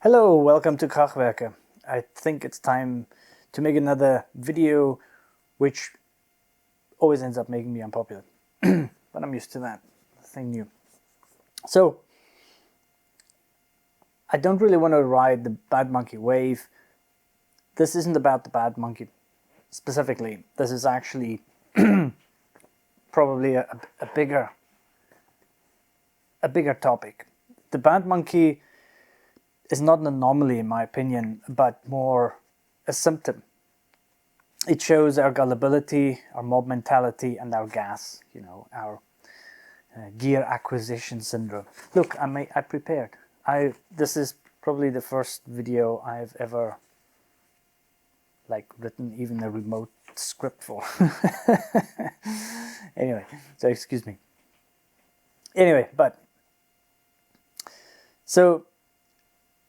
Hello, welcome to Krachwerke. I think it's time to make another video which always ends up making me unpopular. But I'm used to that. Nothing new. So, I don't really want to ride the Bad Monkey wave. This isn't about the Bad Monkey specifically. This is actually probably a bigger topic. The Bad Monkey is not an anomaly in my opinion, but more a symptom. It shows our gullibility, our mob mentality, and our gas, our gear acquisition syndrome. Look, I prepared. This is probably the first video I've ever written even a remote script for. Anyway, so excuse me. Anyway, so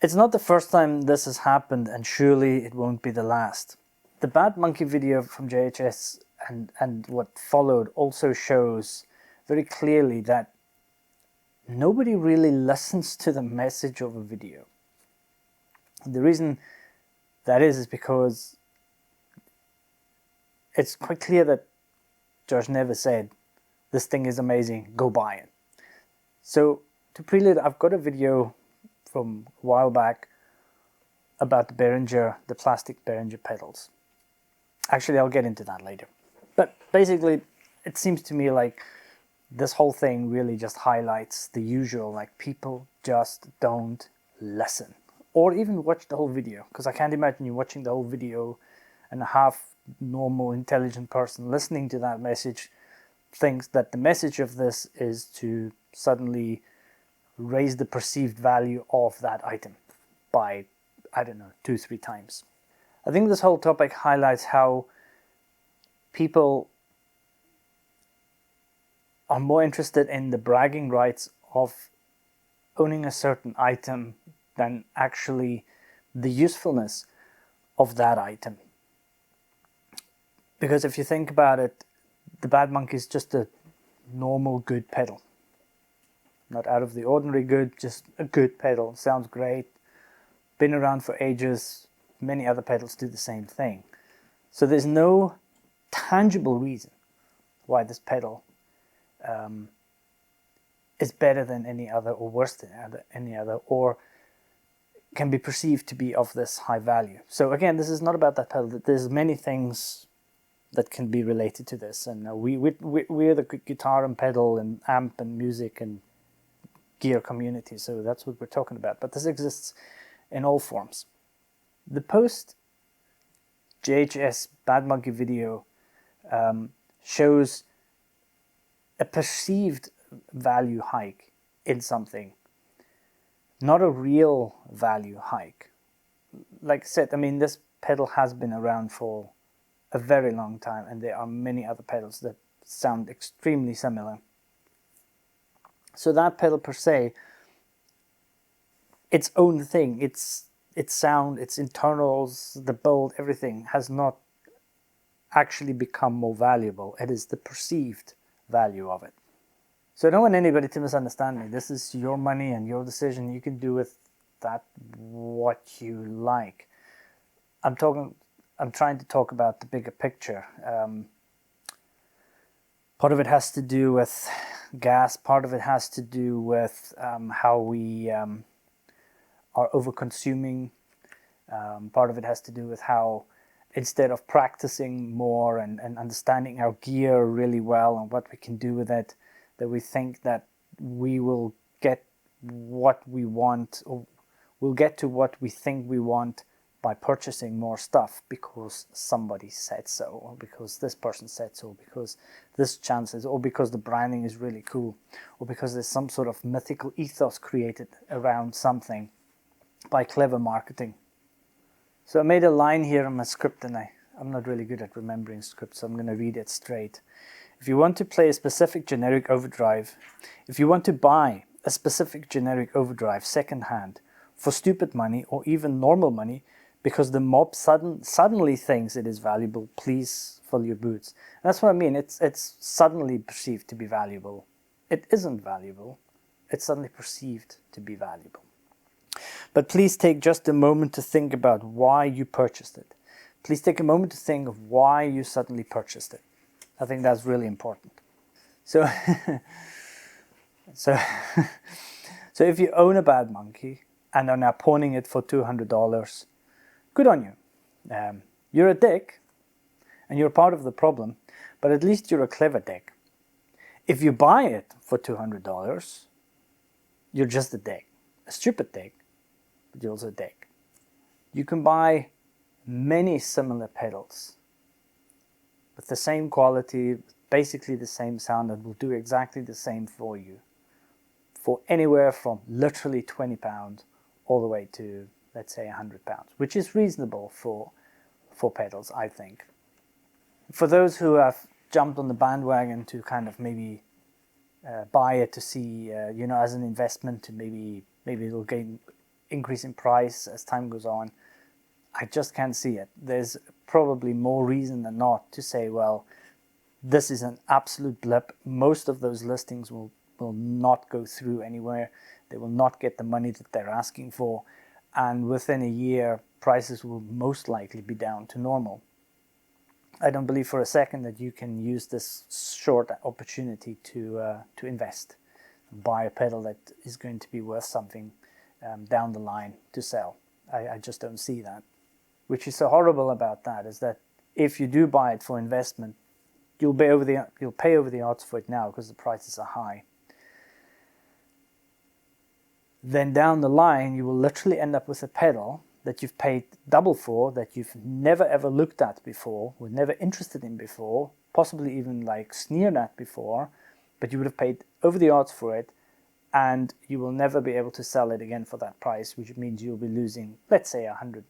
it's not the first time this has happened, and surely it won't be the last. The Bad Monkey video from JHS and what followed also shows very clearly that nobody really listens to the message of a video. And the reason that is because it's quite clear that George never said, "This thing is amazing, go buy it." So to prelude, I've got a video from a while back about the plastic Behringer pedals. Actually, I'll get into that later. But basically, it seems to me like this whole thing really just highlights the usual, like people just don't listen or even watch the whole video. Because I can't imagine you watching the whole video and a half normal, intelligent person listening to that message thinks that the message of this is to suddenly raise the perceived value of that item by, I don't know, 2-3 times. I think this whole topic highlights how people are more interested in the bragging rights of owning a certain item than actually the usefulness of that item. Because if you think about it, the Bad Monkey is just a normal good pedal. Not out of the ordinary good, just a good pedal. Sounds great. Been around for ages. Many other pedals do the same thing. So there's no tangible reason why this pedal is better than any other or worse than any other, or can be perceived to be of this high value. So again, this is not about that pedal. There's many things that can be related to this. And we're the guitar and pedal and amp and music and gear community, so that's what we're talking about. But this exists in all forms. The post JHS Bad Monkey video shows a perceived value hike in something, not a real value hike. Like I said, I mean, this pedal has been around for a very long time, and there are many other pedals that sound extremely similar. So that pedal per se, its own thing, its sound, its internals, the build, everything has not actually become more valuable. It is the perceived value of it. So I don't want anybody to misunderstand me. This is your money and your decision. You can do with that what you like. I'm trying to talk about the bigger picture. Part of it has to do with gas, part of it has to do with how we are over-consuming. Part of it has to do with how, instead of practicing more and understanding our gear really well and what we can do with it, that we think that we will get what we want, or we'll get to what we think we want by purchasing more stuff because somebody said so, or because this person said so, because this chance is, or because the branding is really cool, or because there's some sort of mythical ethos created around something by clever marketing. So I made a line here in my script, and I'm not really good at remembering scripts, so I'm going to read it straight. If you want to play a specific generic overdrive, if you want to buy a specific generic overdrive secondhand for stupid money or even normal money, because the mob suddenly thinks it is valuable, please fill your boots. And that's what I mean. It's suddenly perceived to be valuable. It isn't valuable. It's suddenly perceived to be valuable. But please take just a moment to think about why you purchased it. Please take a moment to think of why you suddenly purchased it. I think that's really important. So, so, so if you own a Bad Monkey and are now pawning it for $200, good on you. You're a dick, and you're part of the problem, but at least you're a clever dick. If you buy it for $200, you're just a dick, a stupid dick, but you're also a dick. You can buy many similar pedals with the same quality, basically the same sound, that will do exactly the same for you, for anywhere from literally £20 all the way to, let's say, £100, which is reasonable for pedals, I think. For those who have jumped on the bandwagon to kind of maybe buy it to see, as an investment, to maybe it'll increase in price as time goes on, I just can't see it. There's probably more reason than not to say, well, this is an absolute blip. Most of those listings will not go through anywhere. They will not get the money that they're asking for. And within a year, prices will most likely be down to normal. I don't believe for a second that you can use this short opportunity to invest, buy a pedal that is going to be worth something down the line to sell. I just don't see that. Which is so horrible about that is that if you do buy it for investment, you'll pay over the odds for it now because the prices are high. Then down the line, you will literally end up with a pedal that you've paid double for, that you've never ever looked at before, were never interested in before, possibly even like sneered at before, but you would have paid over the odds for it, and you will never be able to sell it again for that price, which means you'll be losing, let's say, $100.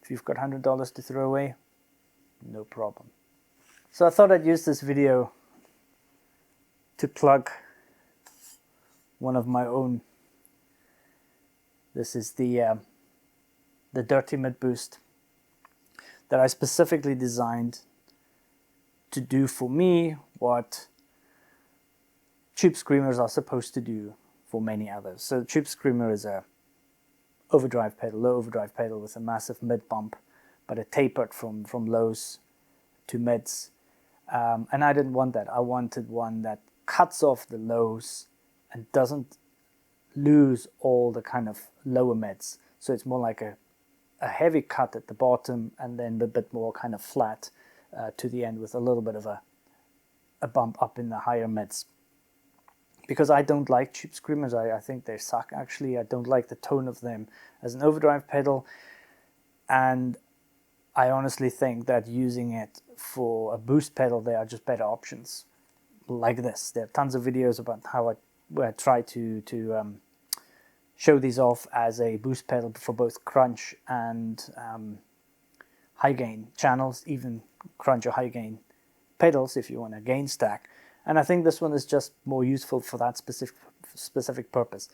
If you've got $100 to throw away, no problem. So I thought I'd use this video to plug one of my own. This is the Dirty Mid Boost that I specifically designed to do for me what Tube Screamers are supposed to do for many others. So the Tube Screamer is a overdrive pedal, low overdrive pedal with a massive mid bump, but it tapered from lows to mids. And I didn't want that. I wanted one that cuts off the lows and doesn't lose all the kind of lower mids. So it's more like a heavy cut at the bottom and then a bit more kind of flat to the end with a little bit of a bump up in the higher mids. Because I don't like Tube Screamers, I think they suck actually. I don't like the tone of them as an overdrive pedal, and I honestly think that using it for a boost pedal, there are just better options like this. There are tons of videos about how I try to show these off as a boost pedal for both crunch and high gain channels, even crunch or high gain pedals if you want a gain stack. And I think this one is just more useful for that specific purpose.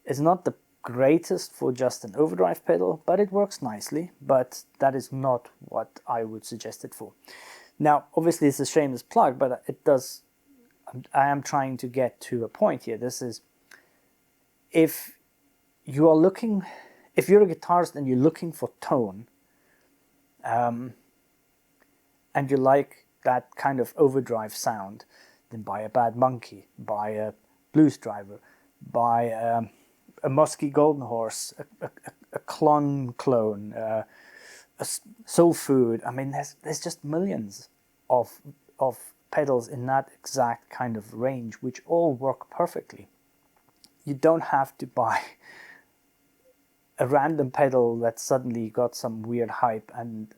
It's not the greatest for just an overdrive pedal, but it works nicely, but that is not what I would suggest it for. Now, obviously it's a shameless plug, but it does, I am trying to get to a point here. This is, if you're a guitarist and you're looking for tone, and you like that kind of overdrive sound, then buy a Bad Monkey, buy a Blues Driver, buy a Muskie Golden Horse, a Klon clone, a Soul Food. I mean, there's just millions of pedals in that exact kind of range, which all work perfectly. You don't have to buy a random pedal that suddenly got some weird hype and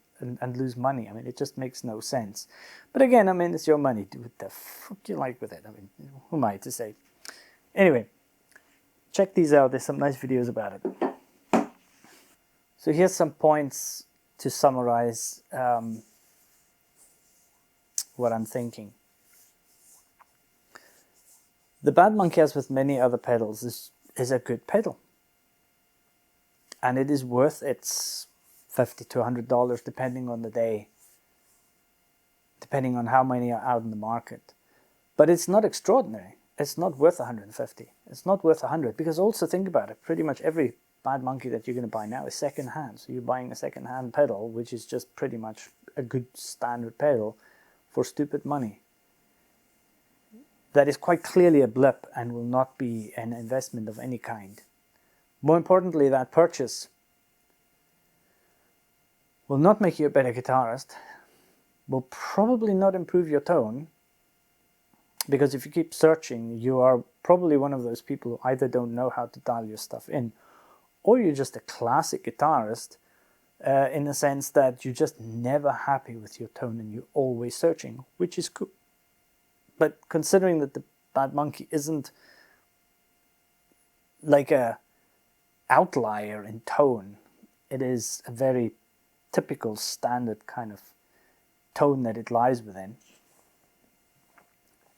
lose money. I mean, it just makes no sense. But again, I mean, it's your money. Do what the fuck you like with it. I mean, who am I to say? Anyway, check these out. There's some nice videos about it. So here's some points to summarize what I'm thinking. The Bad Monkey, as with many other pedals, is a good pedal. And it is worth its $50 to $100 depending on the day, depending on how many are out in the market. But it's not extraordinary. It's not worth 150. It's not worth 100, because also think about it, pretty much every Bad Monkey that you're going to buy now is second hand. So you're buying a second hand pedal, which is just pretty much a good standard pedal for stupid money. That is quite clearly a blip and will not be an investment of any kind. More importantly, that purchase will not make you a better guitarist, will probably not improve your tone, because if you keep searching, you are probably one of those people who either don't know how to dial your stuff in, or you're just a classic guitarist in the sense that you're just never happy with your tone and you're always searching, which is cool. But considering that the Bad Monkey isn't like a outlier in tone, it is a very typical standard kind of tone that it lies within.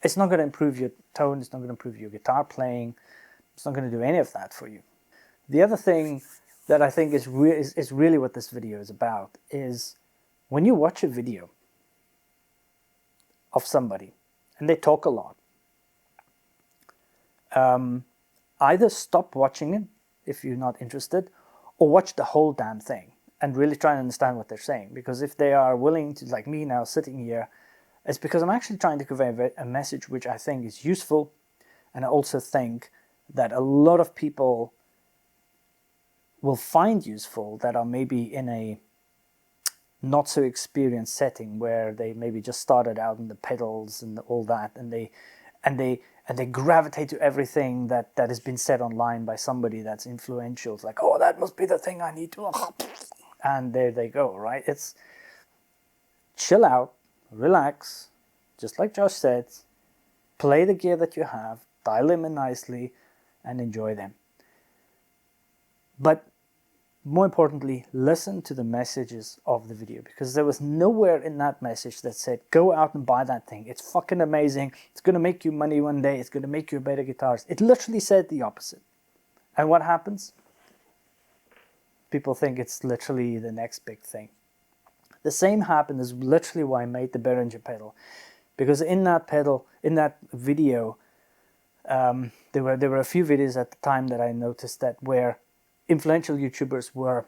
It's not going to improve your tone, it's not going to improve your guitar playing, it's not going to do any of that for you. The other thing that I think is really what this video is about is when you watch a video of somebody and they talk a lot, either stop watching it if you're not interested, or watch the whole damn thing and really try and understand what they're saying. Because if they are willing to, like me now sitting here, it's because I'm actually trying to convey a message which I think is useful, and I also think that a lot of people will find useful that are maybe in a not so experienced setting where they maybe just started out in the pedals and all that, and they gravitate to everything that has been said online by somebody that's influential. It's like, oh, that must be the thing I need to, and there they go, right? It's chill out, relax, just like Josh said, play the gear that you have, dial them in nicely, and enjoy them. But more importantly, listen to the messages of the video, because there was nowhere in that message that said, go out and buy that thing. It's fucking amazing. It's going to make you money one day. It's going to make you a better guitarist. It literally said the opposite. And what happens? People think it's literally the next big thing. The same happened is literally why I made the Behringer pedal. Because in that video, there were a few videos at the time that I noticed that where influential YouTubers were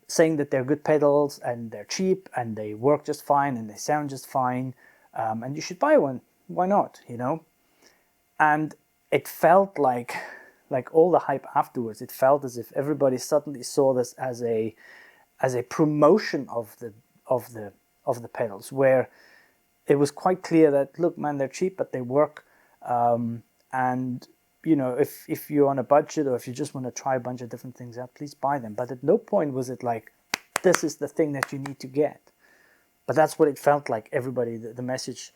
saying that they're good pedals and they're cheap and they work just fine and they sound just fine, and you should buy one. Why not? You know. And it felt like all the hype afterwards. It felt as if everybody suddenly saw this as a promotion of the pedals, where it was quite clear that, look, man, they're cheap but they work, and you know, if you're on a budget or if you just want to try a bunch of different things out, please buy them. But at no point was it like, this is the thing that you need to get. But that's what it felt like. Everybody, the message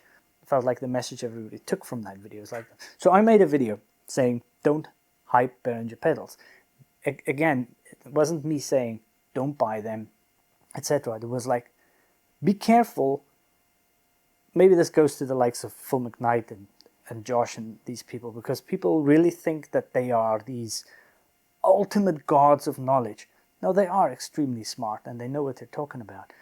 felt like the message everybody took from that video. It's like, so I made a video saying, don't hype Behringer pedals. Again, it wasn't me saying, don't buy them, etc. It was like, be careful. Maybe this goes to the likes of Phil McKnight and Josh and these people, because people really think that they are these ultimate gods of knowledge. No, they are extremely smart and they know what they're talking about.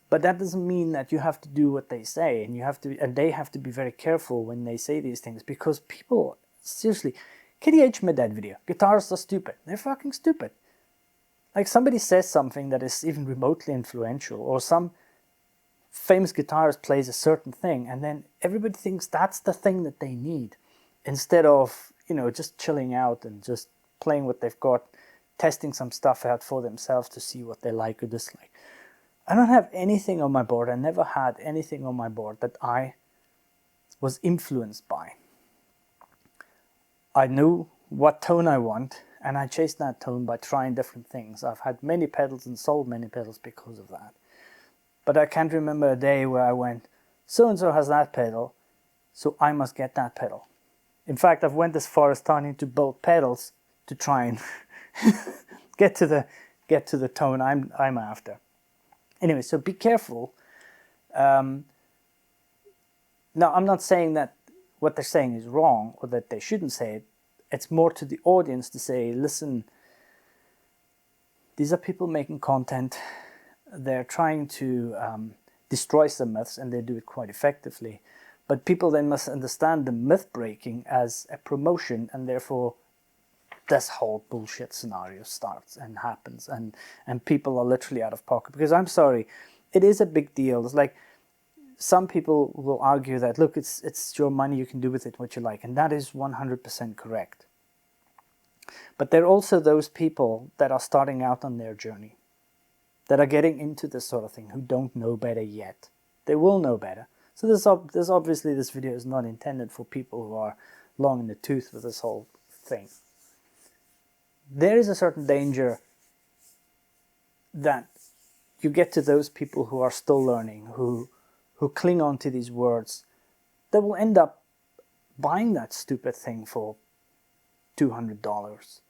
But that doesn't mean that you have to do what they say, and they have to be very careful when they say these things, because people, seriously, KDH made that video. Guitarists are stupid. They're fucking stupid. Like, somebody says something that is even remotely influential, or some famous guitarist plays a certain thing, and then everybody thinks that's the thing that they need, instead of, you know, just chilling out and just playing what they've got, testing some stuff out for themselves to see what they like or dislike. I don't have anything on my board. I never had anything on my board that I was influenced by. I knew what tone I want, and I chased that tone by trying different things. I've had many pedals and sold many pedals because of that. But I can't remember a day where I went, so-and-so has that pedal, so I must get that pedal. In fact, I've went as far as starting to build pedals to try and get to the tone I'm after. Anyway, so be careful. Now, I'm not saying that what they're saying is wrong or that they shouldn't say it. It's more to the audience to say, listen, these are people making content. They're trying to destroy some myths, and they do it quite effectively. But people then must understand the myth breaking as a promotion, and therefore this whole bullshit scenario starts and happens, and people are literally out of pocket. Because I'm sorry, it is a big deal. It's like, some people will argue that, look, it's your money, you can do with it what you like, and that is 100% correct. But there are also those people that are starting out on their journey, that are getting into this sort of thing, who don't know better yet. They will know better. So this obviously, this video is not intended for people who are long in the tooth with this whole thing. There is a certain danger that you get to those people who are still learning, who cling on to these words, that will end up buying that stupid thing for $200.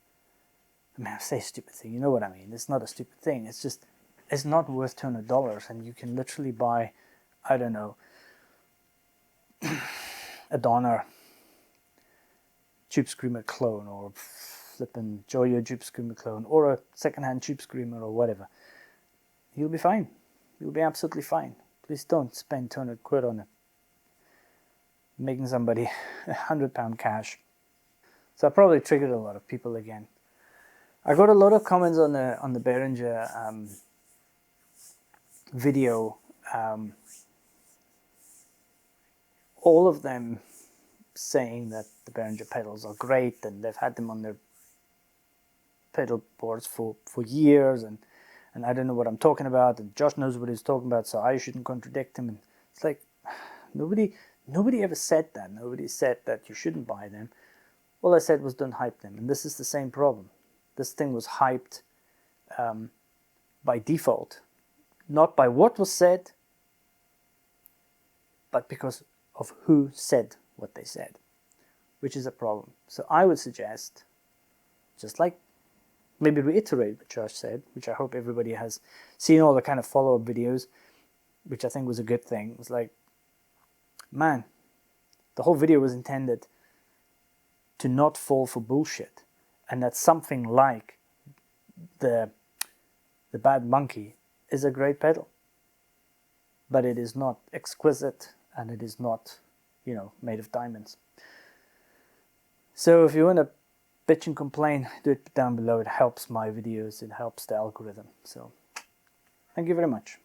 I mean, I say stupid thing, you know what I mean. It's not a stupid thing. It's just, it's not worth $200, and you can literally buy, I don't know, a Donner Tube Screamer clone, or flippin' Joyo Tube Screamer clone, or a secondhand Tube Screamer, or whatever. You'll be fine. You'll be absolutely fine. Please don't spend 200 quid on it, making somebody £100 cash. So I probably triggered a lot of people again. I got a lot of comments on the Behringer video. All of them saying that the Behringer pedals are great, and they've had them on their pedal boards for years, and I don't know what I'm talking about, and Josh knows what he's talking about, so I shouldn't contradict him. And it's like, nobody ever said that. Nobody said that you shouldn't buy them. All I said was don't hype them, and this is the same problem. This thing was hyped by default, not by what was said, but because of who said what they said, which is a problem. So I would suggest, just like, maybe reiterate what Josh said, which I hope everybody has seen all the kind of follow-up videos, which I think was a good thing. It was like, man, the whole video was intended to not fall for bullshit, and that something like the Bad Monkey is a great pedal, but it is not exquisite, and it is not, you know, made of diamonds. So if you want to bitch and complain, do it down below. It helps my videos, it helps the algorithm. So thank you very much.